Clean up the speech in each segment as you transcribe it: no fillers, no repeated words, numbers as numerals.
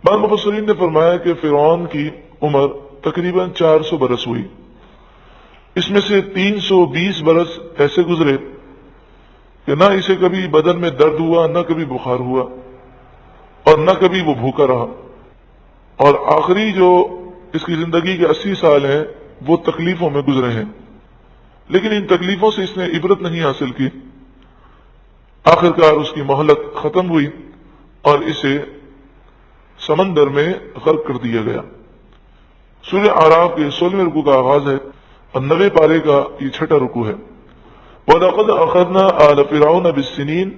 بعض مفسرین نے فرمایا کہ فرعون کی عمر تقریباً 400 برس ہوئی، اس میں سے 320 برس ایسے گزرے کہ نہ اسے کبھی بدن میں درد ہوا، نہ کبھی بخار ہوا، اور نہ کبھی وہ بھوکا رہا، اور آخری جو اس کی زندگی کے 80 سال ہیں وہ تکلیفوں میں گزرے ہیں، لیکن ان تکلیفوں سے اس نے عبرت نہیں حاصل کی۔ آخرکار اس کی مہلت ختم ہوئی اور اسے سمندر میں غرق کر دیا گیا۔ سورہ اعراف کے 16ویں رکوع کا آغاز ہے اور 90 پارے کا یہ 6واں رکوع ہے۔ وَلَقَدْ أَخَذْنَا آلَ فِرْعَوْنَ بِالسِّنِينَ،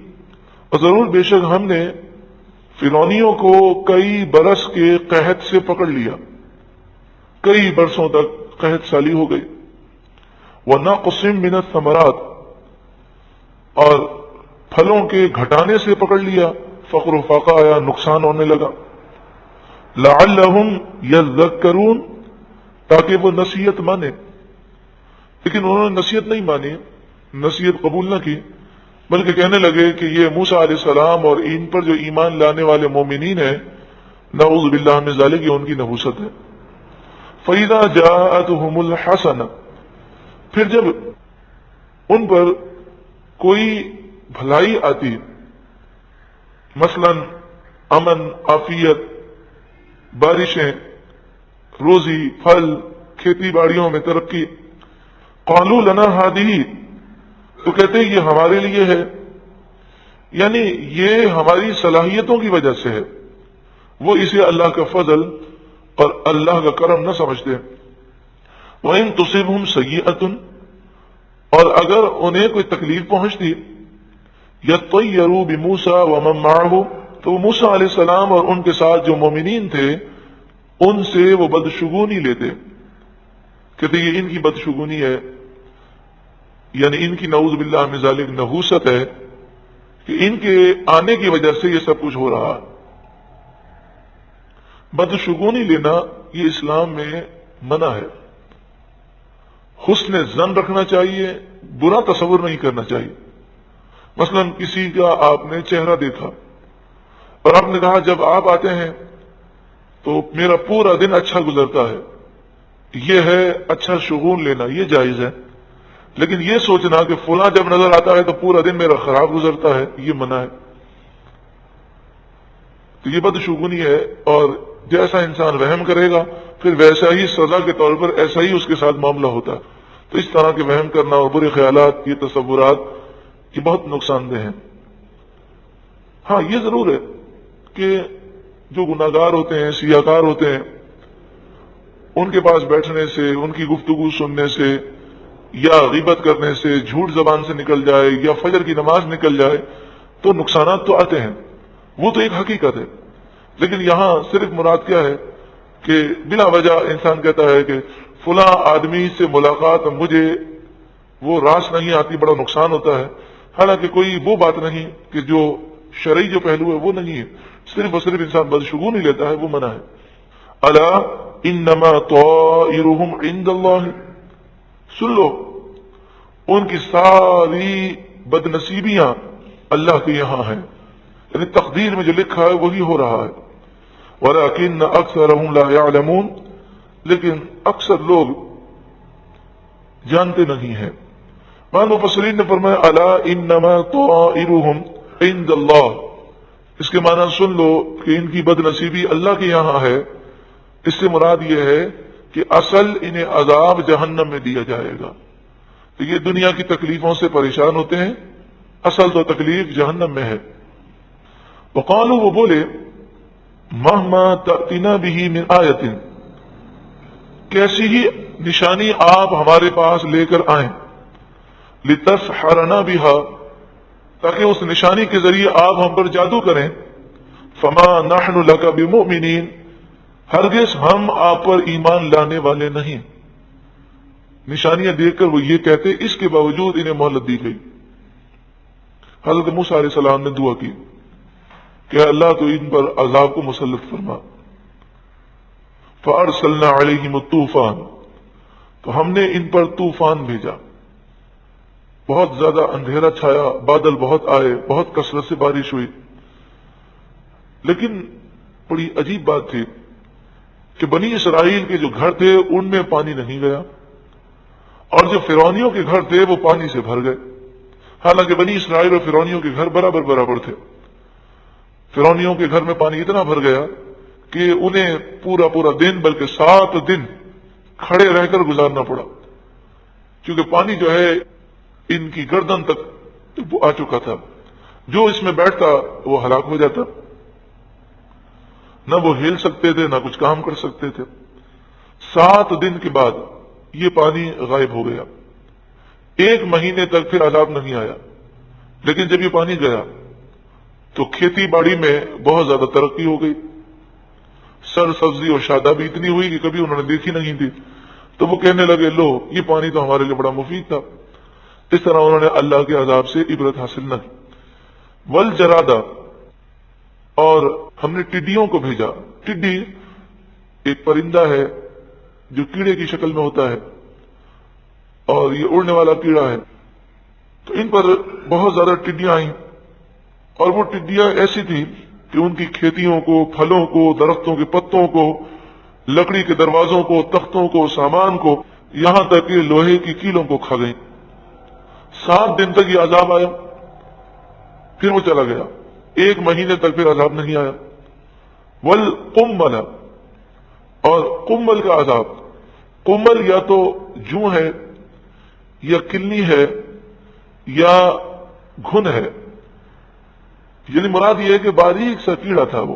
اور ضرور بے شک ہم نے فرعونیوں کو کئی برس کے قحط سے پکڑ لیا، کئی برسوں تک قحط سالی ہو گئی۔ وَنَقْصٍ مِّنَ الثَّمَرَاتِ، اور پھلوں کے گھٹانے سے پکڑ لیا، فقر و فاقہ آیا، نقصان ہونے لگا۔ لَعَلَّهُمْ يَذَّكَّرُونَ، تاکہ وہ نصیحت مانے، لیکن انہوں نے نصیحت نہیں مانی، نصیحت قبول نہ کی، بلکہ کہنے لگے کہ یہ موسیٰ علیہ السلام اور ان پر جو ایمان لانے والے مومنین ہیں، نعوذ باللہ من ذالک، یہ ان کی نحوست ہے۔ فَإِذَا جَاءَتْهُمُ الْحَسَنَةُ، پھر جب ان پر کوئی بھلائی آتی، مثلا امن، عافیت، بارشیں، روزی، پھل، کھیتی باڑیوں میں ترقی، قالوا لنا هذه، تو کہتے ہیں یہ ہمارے لیے ہے، یعنی یہ ہماری صلاحیتوں کی وجہ سے ہے، وہ اسے اللہ کا فضل اور اللہ کا کرم نہ سمجھتے۔ وَإِن تُصِبْهُمْ سَيِّئَةٌ، اور اگر انہیں کوئی تکلیف پہنچتی، يَطَّيَّرُوا بِمُوسَىٰ وَمَن مَّعَهُ، تو وہ موسیٰ علیہ السلام اور ان کے ساتھ جو مومنین تھے ان سے وہ بدشگونی لیتے، کہتے یہ ان کی بدشگونی ہے، یعنی ان کی نعوذ باللہ من ذالک نحوست ہے کہ ان کے آنے کی وجہ سے یہ سب کچھ ہو رہا ہے۔ بدشگونی لینا یہ اسلام میں منع ہے۔ حسن ظن رکھنا چاہیے، برا تصور نہیں کرنا چاہیے۔ مثلا کسی کا آپ نے چہرہ دیکھا اور آپ نے کہا جب آپ آتے ہیں تو میرا پورا دن اچھا گزرتا ہے، یہ ہے اچھا شگون لینا، یہ جائز ہے، لیکن یہ سوچنا کہ فلاں جب نظر آتا ہے تو پورا دن میرا خراب گزرتا ہے، یہ منع ہے۔ تو یہ بدشگونی ہے، اور جیسا انسان وہم کرے گا پھر ویسا ہی سزا کے طور پر ایسا ہی اس کے ساتھ معاملہ ہوتا ہے۔ تو اس طرح کے وہم کرنا اور برے خیالات، یہ تصورات، یہ بہت نقصان دہ ہیں۔ ہاں یہ ضرور ہے کہ جو گناہگار ہوتے ہیں، سیاہکار ہوتے ہیں، ان کے پاس بیٹھنے سے، ان کی گفتگو سننے سے، یا غیبت کرنے سے، جھوٹ زبان سے نکل جائے، یا فجر کی نماز نکل جائے تو نقصانات تو آتے ہیں، وہ تو ایک حقیقت ہے۔ لیکن یہاں صرف مراد کیا ہے کہ بلا وجہ انسان کہتا ہے کہ فلاں آدمی سے ملاقات مجھے وہ راس نہیں آتی، بڑا نقصان ہوتا ہے، حالانکہ کوئی وہ بات نہیں کہ جو شرعی جو پہلو ہے وہ نہیں ہے، صرف اور صرف انسان بدشگونی لیتا ہے، وہ منع ہے۔ الا انما طائرهم عند اللہ، سن لو ان کی ساری بدنصیبیاں اللہ کے یہاں ہیں، یعنی تقدیر میں جو لکھا ہے وہی ہو رہا ہے۔ ولكن اکثرهم لا يعلمون، لیکن اکثر لوگ جانتے نہیں ہیں۔ بعض مفسرین نے فرمایا الا انما طائرهم عند اللہ، اس کے معنی سن لو کہ ان کی بدنصیبی اللہ کے یہاں ہے۔ اس سے مراد یہ ہے کہ اصل انہیں عذاب جہنم میں دیا جائے گا، تو یہ دنیا کی تکلیفوں سے پریشان ہوتے ہیں، اصل تو تکلیف جہنم میں ہے۔ وقالوا، وہ بولے، مہما تأتینا به من آیت، کیسی ہی نشانی آپ ہمارے پاس لے کر آئیں، لتسحرنا بها، تاکہ اس نشانی کے ذریعے آپ ہم پر جادو کریں، فما نحن لک بمؤمنین، ہرگز ہم آپ پر ایمان لانے والے نہیں۔ نشانیاں دیکھ کر وہ یہ کہتے، اس کے باوجود انہیں مہلت دی گئی۔ حضرت موسیٰ علیہ السلام نے دعا کی کہ اللہ تو ان پر عذاب کو مسلط فرما۔ فارسلنا علیہم الطوفان، تو ہم نے ان پر طوفان بھیجا، بہت زیادہ اندھیرا چھایا، بادل بہت آئے، بہت کثرت سے بارش ہوئی، لیکن بڑی عجیب بات تھی کہ بنی اسرائیل کے جو گھر تھے ان میں پانی نہیں گیا، اور جو فرعونیوں کے گھر تھے وہ پانی سے بھر گئے، حالانکہ بنی اسرائیل اور فرعونیوں کے گھر برابر برابر تھے۔ فرعونیوں کے گھر میں پانی اتنا بھر گیا کہ انہیں پورا پورا دن بلکہ 7 دن کھڑے رہ کر گزارنا پڑا، کیونکہ پانی جو ہے ان کی گردن تک آ چکا تھا، جو اس میں بیٹھتا وہ ہلاک ہو جاتا، نہ وہ ہل سکتے تھے نہ کچھ کام کر سکتے تھے۔ 7 دن کے بعد یہ پانی غائب ہو گیا، 1 مہینے تک پھر عذاب نہیں آیا، لیکن جب یہ پانی گیا تو کھیتی باڑی میں بہت زیادہ ترقی ہو گئی، سر سبزی اور شادابی اتنی ہوئی کہ کبھی انہوں نے دیکھی نہیں تھی، تو وہ کہنے لگے لو یہ پانی تو ہمارے لیے بڑا مفید تھا۔ اس طرح انہوں نے اللہ کے عذاب سے عبرت حاصل نہ کی۔ والجرادہ، اور ہم نے ٹڈیوں کو بھیجا۔ ٹڈی ایک پرندہ ہے جو کیڑے کی شکل میں ہوتا ہے، اور یہ اڑنے والا کیڑا ہے، تو ان پر بہت زیادہ ٹڈیاں آئیں، اور وہ ٹڈیاں ایسی تھیں کہ ان کی کھیتیوں کو، پھلوں کو، درختوں کے پتوں کو، لکڑی کے دروازوں کو، تختوں کو، سامان کو، یہاں تک کہ لوہے کی کیلوں کو کھا گئیں۔ 7 دن تک یہ عذاب آیا، پھر وہ چلا گیا، 1 مہینے تک پھر عذاب نہیں آیا۔ والقمل، اور قمل کا عذاب۔ قمل یا تو جوں ہے یا کلنی ہے یا گھن ہے، یعنی مراد یہ ہے کہ باریک سا کیڑا تھا وہ،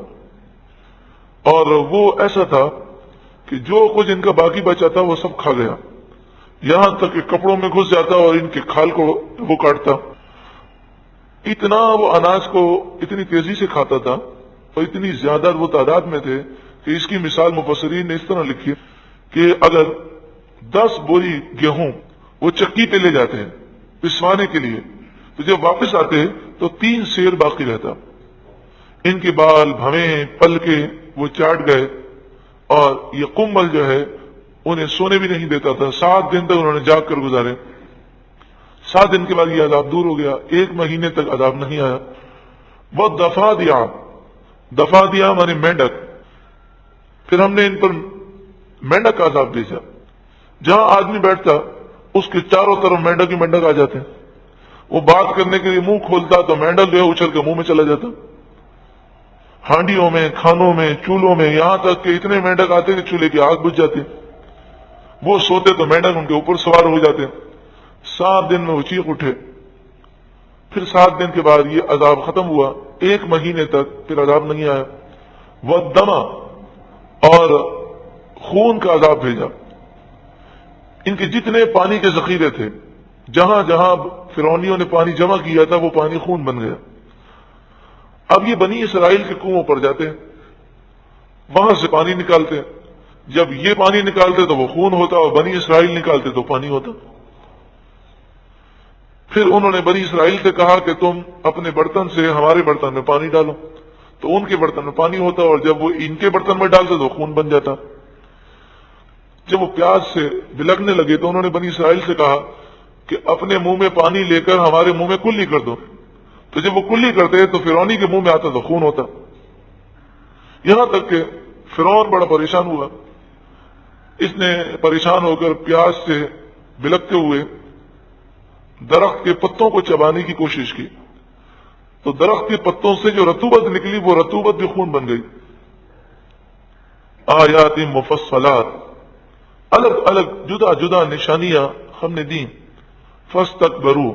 اور وہ ایسا تھا کہ جو کچھ ان کا باقی بچا تھا وہ سب کھا گیا، یہاں تک کہ کپڑوں میں گھس جاتا اور ان کے کھال کو وہ کاٹتا۔ اتنا وہ اناج کو اتنی تیزی سے کھاتا تھا اور اتنی زیادہ وہ تعداد میں تھے کہ اس کی مثال مفسرین نے اس طرح لکھی کہ اگر 10 بوری گیہوں وہ چکی پہ لے جاتے ہیں پسوانے کے لیے، تو جب واپس آتے تو 3 سیر باقی رہتا۔ ان کے بال، بھویں، پلکے وہ چاٹ گئے، اور یہ قمل جو ہے انہیں سونے بھی نہیں دیتا تھا۔ 7 دن تک انہوں نے جاگ کر گزارے۔ 7 دن کے بعد یہ عذاب دور ہو گیا، 1 مہینے تک عذاب نہیں آیا۔ وہ دفا دیا مانے مینڈک، پھر ہم نے ان پر مینڈک کا عذاب بھیجا۔ جہاں آدمی بیٹھتا اس کے چاروں طرف مینڈک ہی مینڈک آ جاتے ہیں، وہ بات کرنے کے لیے منہ کھولتا تو مینڈک جو ہے اچھل کے منہ میں چلا جاتا۔ ہانڈیوں میں، کھانوں میں، چولہوں میں، یہاں تک کہ اتنے مینڈک آتے کہ چولہے کی آگ بجھ جاتی، وہ سوتے تو مینڈک ان کے اوپر سوار ہو جاتے۔ 7 دن میں وہ چیخ اٹھے، پھر 7 دن کے بعد یہ عذاب ختم ہوا، 1 مہینے تک پھر عذاب نہیں آیا۔ والدم، اور خون کا عذاب بھیجا۔ ان کے جتنے پانی کے ذخیرے تھے، جہاں جہاں فرعونیوں نے پانی جمع کیا تھا وہ پانی خون بن گیا۔ اب یہ بنی اسرائیل کے کنووں پر جاتے ہیں، وہاں سے پانی نکالتے ہیں، جب یہ پانی نکالتے تو وہ خون ہوتا، اور بنی اسرائیل نکالتے تو پانی ہوتا۔ پھر انہوں نے بنی اسرائیل سے کہا کہ تم اپنے برتن سے ہمارے برتن میں پانی ڈالو، تو ان کے برتن میں پانی ہوتا، اور جب وہ ان کے برتن میں ڈالتے تو خون بن جاتا۔ جب وہ پیاس سے بلکنے لگے تو انہوں نے بنی اسرائیل سے کہا کہ اپنے منہ میں پانی لے کر ہمارے منہ میں کلی کر دو، تو جب وہ کلی کرتے تو فرعونی کے منہ میں آتا تو خون ہوتا۔ یہاں تک کہ فرعون بڑا پریشان ہوا، اس نے پریشان ہو کر پیاس سے بلکتے ہوئے درخت کے پتوں کو چبانے کی کوشش کی، تو درخت کے پتوں سے جو رطوبت نکلی وہ رطوبت بھی خون بن گئی۔ آیات مفصلات، الگ الگ جدا جدا نشانیاں ہم نے دیں۔ فاستکبروا،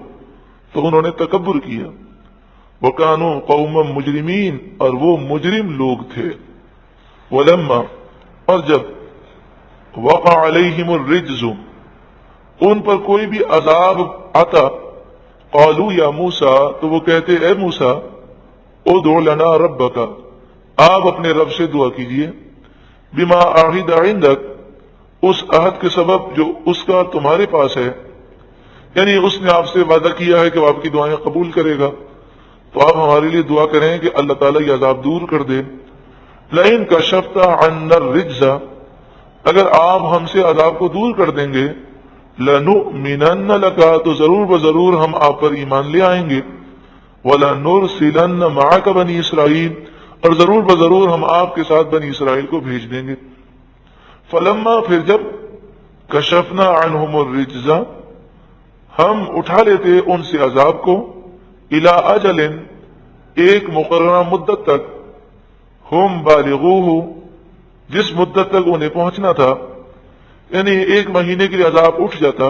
تو انہوں نے تکبر کیا۔ وکانوا قوما مجرمین، اور وہ مجرم لوگ تھے۔ ولما، اور جب وقع علیہم الرجز، ان پر کوئی بھی عذاب آتا، قالوا یا موسیٰ، تو وہ کہتے اے موسیٰ، ادع لنا ربک، آپ اپنے رب سے دعا کیجئے، بما عہد عندک، اس عہد کے سبب جو اس کا تمہارے پاس ہے، یعنی اس نے آپ سے وعدہ کیا ہے کہ وہ آپ کی دعائیں قبول کرے گا، تو آپ ہمارے لیے دعا کریں کہ اللہ تعالیٰ یہ عذاب دور کر دے۔ لئن کشفت عنا الرجز، اگر آپ ہم سے عذاب کو دور کر دیں گے، لنؤمنن لک، تو ضرور بضرور ہم آپ پر ایمان لے آئیں گے، ولنرسلن معک بنی اسرائیل، اور ضرور بضرور ہم آپ کے ساتھ بنی اسرائیل کو بھیج دیں گے۔ فلما، پھر جب کشفنا عنہم الرجز، ہم اٹھا لیتے ان سے عذاب کو، الی اجل، ایک مقررہ مدت تک، ہم بالغوہ، جس مدت تک انہیں پہنچنا تھا، یعنی 1 مہینے کے لیے عذاب اٹھ جاتا،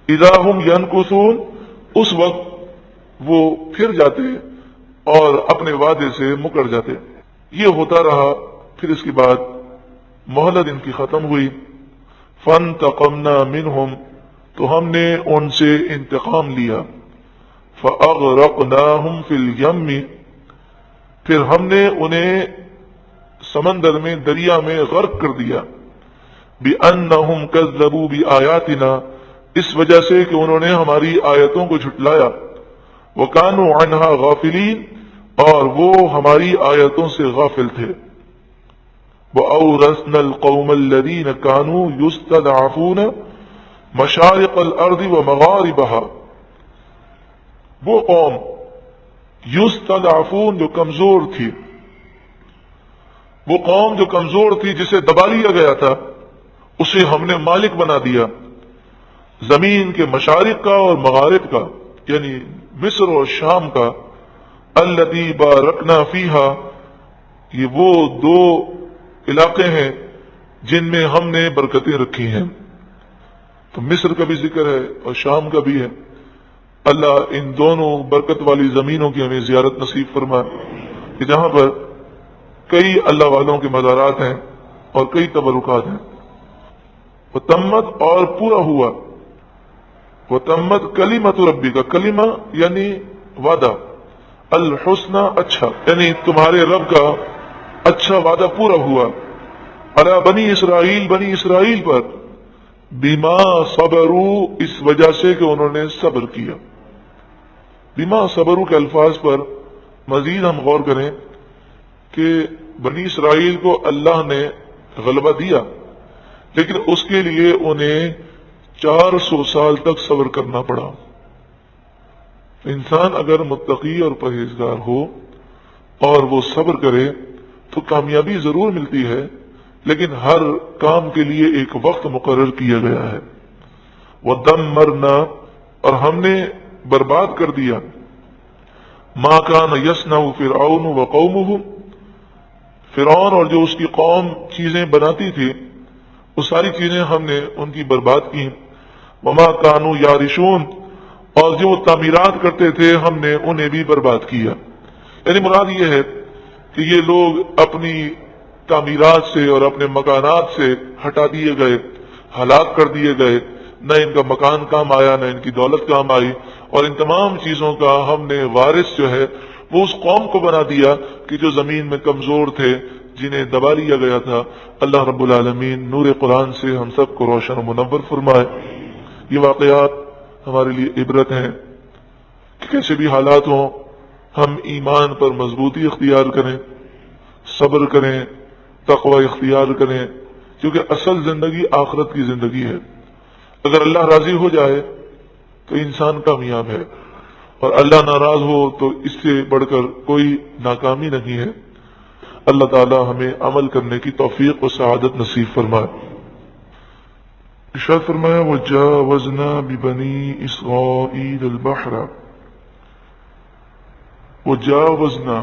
اذا ہم ینکثون، اس وقت وہ پھر جاتے اور اپنے وعدے سے مکر جاتے۔ یہ ہوتا رہا، پھر اس کے بعد مہلت ان کی ختم ہوئی۔ فانتقمنا منہم، تو ہم نے ان سے انتقام لیا۔ فاغرقناہم فی الیم، پھر ہم نے انہیں سمندر میں، دریا میں غرق کر دیا۔ بِأَنَّهُمْ كَذَّبُوا بِآيَاتِنَا، اس وجہ سے کہ انہوں نے ہماری آیتوں کو جھٹلایا۔ وَكَانُوا عَنْهَا غَافِلِينَ، اور وہ ہماری آیتوں سے غافل تھے۔ وَأَوْرَثْنَا الْقَوْمَ الَّذِينَ كَانُوا يُسْتَضْعَفُونَ مَشَارِقَ الْأَرْضِ وَمَغَارِبَهَا، وہ قوم یستضعفون جو کمزور تھی، وہ قوم جو کمزور تھی، جسے دبا لیا گیا تھا، اسے ہم نے مالک بنا دیا، زمین کے مشارق کا اور مغارب کا، یعنی مصر اور شام کا۔ التی بارکنا فیہا، یہ وہ 2 علاقے ہیں جن میں ہم نے برکتیں رکھی ہیں۔ تو مصر کا بھی ذکر ہے اور شام کا بھی ہے۔ اللہ ان دونوں برکت والی زمینوں کی ہمیں زیارت نصیب فرمائے کہ جہاں پر کئی اللہ والوں کے مزارات ہیں اور کئی تبرکات ہیں۔ وتمت، اور پورا ہوا، وتمت کلمۃ ربی کا، کلمہ یعنی وعدہ، الحسنى اچھا، یعنی تمہارے رب کا اچھا وعدہ پورا ہوا، علی بنی اسرائیل، بنی اسرائیل پر، بما صبروا، اس وجہ سے کہ انہوں نے صبر کیا۔ بما صبروا کے الفاظ پر مزید ہم غور کریں کہ بنی اسرائیل کو اللہ نے غلبہ دیا، لیکن اس کے لیے انہیں 400 سال تک صبر کرنا پڑا۔ انسان اگر متقی اور پرہیزگار ہو اور وہ صبر کرے تو کامیابی ضرور ملتی ہے، لیکن ہر کام کے لیے ایک وقت مقرر کیا گیا ہے۔ وَدَمَّرْنَا، اور ہم نے برباد کر دیا، مَا كَانَ يَصْنَعُ فِرْعَوْنُ وَقَوْمُهُ، فرعون اور جو اس کی قوم چیزیں بناتی تھی، وہ ساری چیزیں ہم نے ان کی برباد کی۔ وَمَا كَانُوا يَعْرِشُونَ، اور جو تعمیرات کرتے تھے ہم نے انہیں بھی برباد کیا۔ یعنی مراد یہ ہے کہ یہ لوگ اپنی تعمیرات سے اور اپنے مکانات سے ہٹا دیے گئے، ہلاک کر دیے گئے، نہ ان کا مکان کام آیا، نہ ان کی دولت کام آئی، اور ان تمام چیزوں کا ہم نے وارث جو ہے وہ اس قوم کو بنا دیا کہ جو زمین میں کمزور تھے، جنہیں دبا لیا گیا تھا۔ اللہ رب العالمین نور قرآن سے ہم سب کو روشن و منور فرمائے۔ یہ واقعات ہمارے لیے عبرت ہیں کہ کیسے بھی حالات ہوں ہم ایمان پر مضبوطی اختیار کریں، صبر کریں، تقوی اختیار کریں، کیونکہ اصل زندگی آخرت کی زندگی ہے۔ اگر اللہ راضی ہو جائے تو انسان کامیاب ہے، اور اللہ ناراض ہو تو اس سے بڑھ کر کوئی ناکامی نہیں ہے۔ اللہ تعالی ہمیں عمل کرنے کی توفیق و سعادت نصیب فرمائے۔ ارشاد فرمایا وَجَاوَزْنَا بِبَنِي إِسْرَائِيلَ الْبَحْرَ، وَجَاوَزْنَا،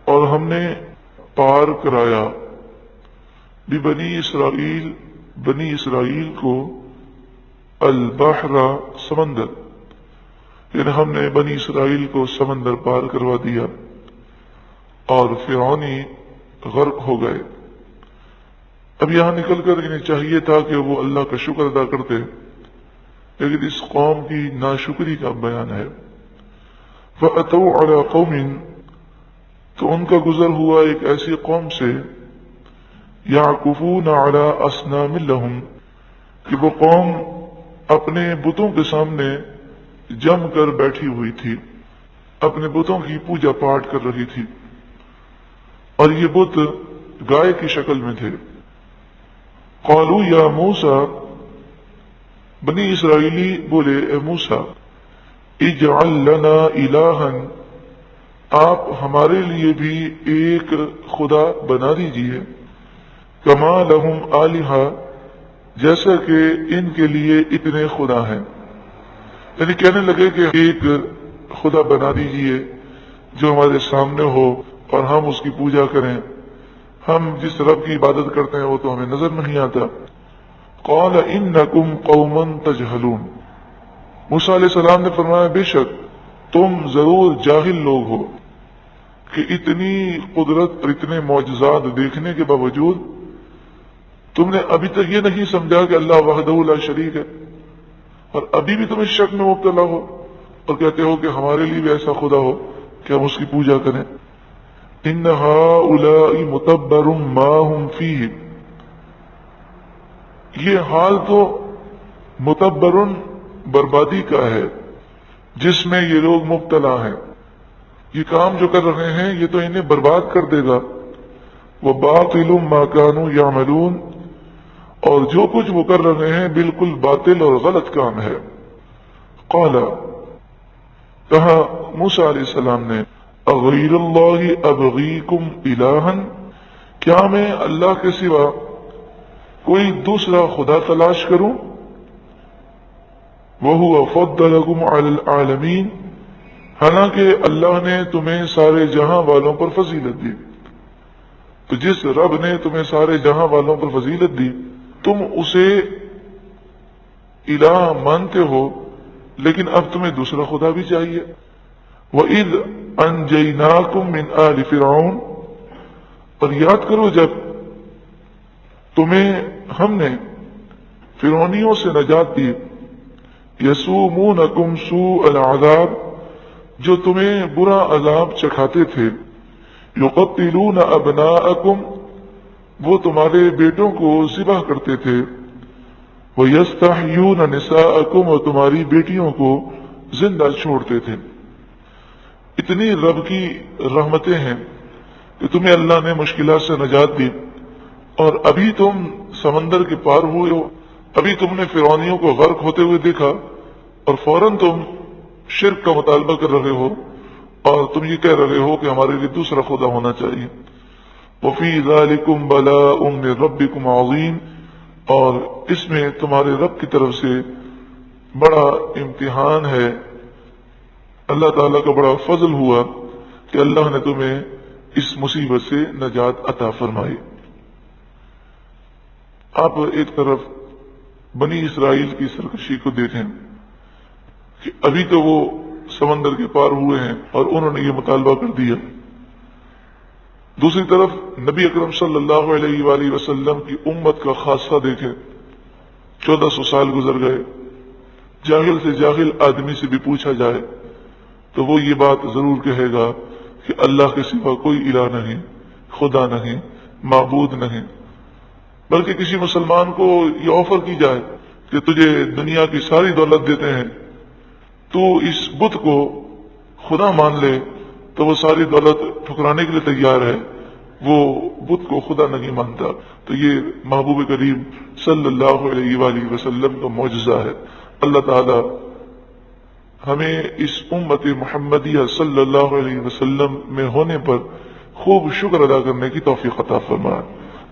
اور ہم نے پار کرایا، بِبَنِي اسرائیل، بنی اسرائیل کو، البحر، سمندر، یعنی ہم نے بنی اسرائیل کو سمندر پار کروا دیا اور فرعونی غرق ہو گئے۔ اب یہاں نکل کر انہیں چاہیے تھا کہ وہ اللہ کا شکر ادا کرتے، لیکن اس قوم کی ناشکری کا بیان ہے۔ فَأَتَوْا عَلَى قَوْمٍ، تو ان کا گزر ہوا ایک ایسی قوم سے، يَعْكُفُونَ عَلَى أَصْنَامٍ لَهُمْ، کہ وہ قوم اپنے بتوں کے سامنے جم کر بیٹھی ہوئی تھی، اپنے بتوں کی پوجا پاٹ کر رہی تھی، اور یہ بت گائے کی شکل میں تھے۔ قالوا یا موسیٰ، بنی اسرائیلی بولے اے موسیٰ، اجعل لنا الہا، آپ ہمارے لیے بھی ایک خدا بنا دیجیے، کما لہم آلہہ، جیسا کہ ان کے لیے اتنے خدا ہیں۔ یعنی کہنے لگے کہ ایک خدا بنا دیجیے جو ہمارے سامنے ہو اور ہم اس کی پوجا کریں، ہم جس رب کی عبادت کرتے ہیں وہ تو ہمیں نظر نہیں آتا۔ قال انکم قوم تجہلون، موسیٰ علیہ السلام نے فرمایا بے شک تم ضرور جاہل لوگ ہو کہ اتنی قدرت اور اتنے معجزات دیکھنے کے باوجود تم نے ابھی تک یہ نہیں سمجھا کہ اللہ وحدہ لا شریک ہے، اور ابھی بھی تم اس شک میں مبتلا ہو اور کہتے ہو کہ ہمارے لیے بھی ایسا خدا ہو کہ ہم اس کی پوجا کریں۔ ان ہؤلاء متبر ما هم فیہ، یہ حال تو متبر بربادی کا ہے جس میں یہ لوگ مبتلا ہیں، یہ کام جو کر رہے ہیں یہ تو انہیں برباد کر دے گا۔ وباطل ما كانوا يعملون، اور جو کچھ وہ کر رہے ہیں بالکل باطل اور غلط کام ہے۔ قال، کہا موسیٰ علیہ السلام نے، اغیر اللہ ابغیکم الہا، کیا میں اللہ کے سوا کوئی دوسرا خدا تلاش کروں؟ وَهُوَ فَضَّلَكُمْ عَلَى الْعَالَمِينَ، حالانکہ اللہ نے تمہیں سارے جہاں والوں پر فضیلت دی۔ تو جس رب نے تمہیں سارے جہاں والوں پر فضیلت دی تم اسے الہ مانتے ہو، لیکن اب تمہیں دوسرا خدا بھی چاہیے۔ وَإِذْ أَنْجَيْنَاكُمْ مِنْ آلِ فِرْعَوْنَ، اور یاد کرو جب تمہیں ہم نے فرعونیوں سے نجات دی، یسومونکم سوء العذاب، جو تمہیں برا عذاب چکھاتے تھے، یقتلون ابناءکم، وہ تمہارے بیٹوں کو ذبح کرتے تھے، ویستحیون نساءکم، اور تمہاری بیٹیوں کو زندہ چھوڑتے تھے۔ اتنی رب کی رحمتیں ہیں کہ تمہیں اللہ نے مشکلات سے نجات دی، اور ابھی تم سمندر کے پار ہوئے ہو، ابھی تم نے فرعونیوں کو غرق ہوتے ہوئے دیکھا اور فوراً تم شرک کا مطالبہ کر رہے ہو اور تم یہ کہہ رہے ہو کہ ہمارے لیے دوسرا خدا ہونا چاہیے۔ وفی ذالکم بلاء من ربکم عظیم، اور اس میں تمہارے رب کی طرف سے بڑا امتحان ہے، اللہ تعالیٰ کا بڑا فضل ہوا کہ اللہ نے تمہیں اس مصیبت سے نجات عطا فرمائی۔ آپ ایک طرف بنی اسرائیل کی سرکشی کو دیکھیں کہ ابھی تو وہ سمندر کے پار ہوئے ہیں اور انہوں نے یہ مطالبہ کر دیا، دوسری طرف نبی اکرم صلی اللہ علیہ وآلہ وسلم کی امت کا خاصہ دیکھیں، 1400 سال گزر گئے، جاہل سے جاہل آدمی سے بھی پوچھا جائے تو وہ یہ بات ضرور کہے گا کہ اللہ کے سوا کوئی الہ نہیں، خدا نہیں، معبود نہیں۔ بلکہ کسی مسلمان کو یہ آفر کی جائے کہ تجھے دنیا کی ساری دولت دیتے ہیں، تو اس بت کو خدا مان لے، تو وہ ساری دولت ٹھکرانے کے لیے تیار ہے، وہ بت کو خدا نہیں مانتا۔ تو یہ محبوب کریم صلی اللہ علیہ وآلہ وسلم کا معجزہ ہے۔ اللہ تعالی ہمیں اس امت محمدیہ صلی اللہ علیہ وسلم میں ہونے پر خوب شکر ادا کرنے کی توفیق عطا فرمائے۔